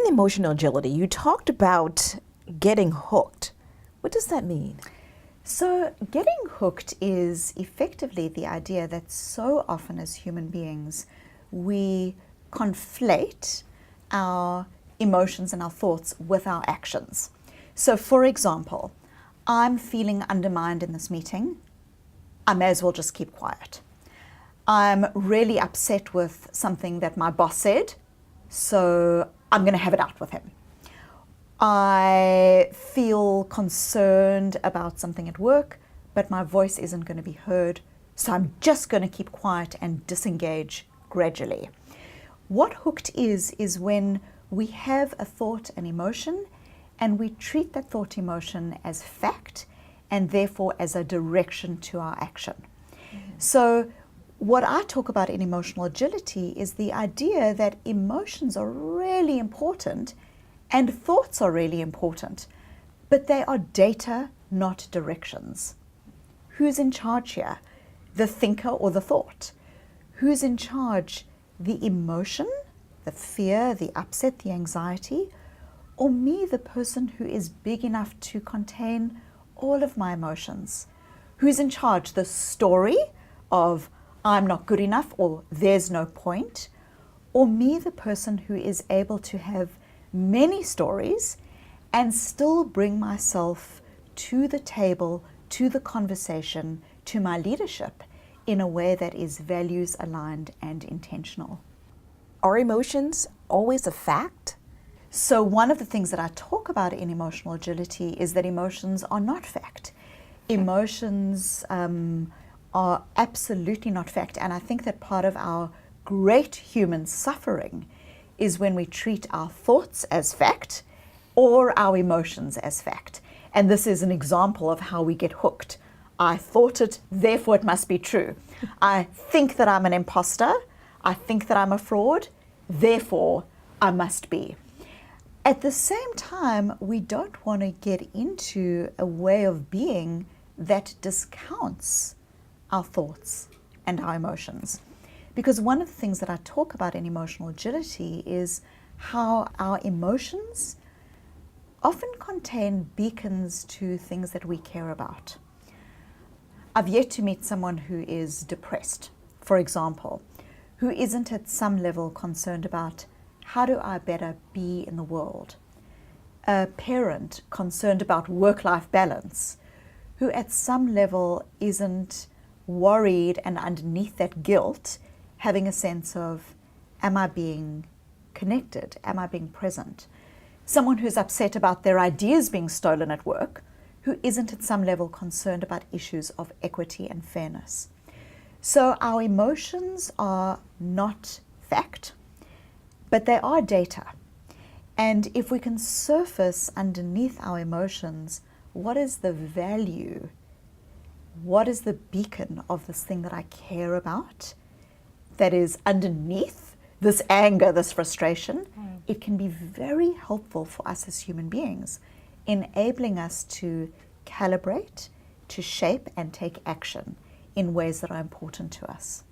in emotional agility, you talked about getting hooked. What does that mean? So getting hooked is effectively the idea that so often as human beings, we conflate our emotions and our thoughts with our actions. So for example, I'm feeling undermined in this meeting. I may as well just keep quiet. I'm really upset with something that my boss said, so I'm going to have it out with him. I feel concerned about something at work, but my voice isn't going to be heard, so I'm just going to keep quiet and disengage gradually. What hooked is when we have a thought and emotion, and we treat that thought emotion as fact, and therefore as a direction to our action. So what I talk about in emotional agility is the idea that emotions are really important and thoughts are really important, but they are data, not directions. Who's in charge here? The thinker or the thought? Who's in charge? The emotion, the fear, the upset, the anxiety, or me, the person who is big enough to contain all of my emotions? Who's in charge? The story of I'm not good enough or there's no point, or me, the person who is able to have many stories and still bring myself to the table, to the conversation, to my leadership in a way that is values aligned and intentional. Are emotions always a fact? So one of the things that I talk about in emotional agility is that emotions are not fact. Emotions are absolutely not fact, and I think that part of our great human suffering is when we treat our thoughts as fact or our emotions as fact. And this is an example of how we get hooked. I thought it, therefore it must be true. I think that I'm an imposter. I think that I'm a fraud. Therefore, I must be. At the same time, we don't want to get into a way of being that discounts our thoughts and our emotions. Because one of the things that I talk about in emotional agility is how our emotions often contain beacons to things that we care about. I've yet to meet someone who is depressed, for example, who isn't at some level concerned about how do I better be in the world. A parent concerned about work-life balance, who at some level isn't worried and underneath that guilt having a sense of, am I being connected? Am I being present? Someone who's upset about their ideas being stolen at work, who isn't at some level concerned about issues of equity and fairness. So our emotions are not fact, but they are data. And if we can surface underneath our emotions, what is the value? What is the beacon of this thing that I care about that is underneath this anger, this frustration? It can be very helpful for us as human beings, enabling us to calibrate, to shape and take action in ways that are important to us.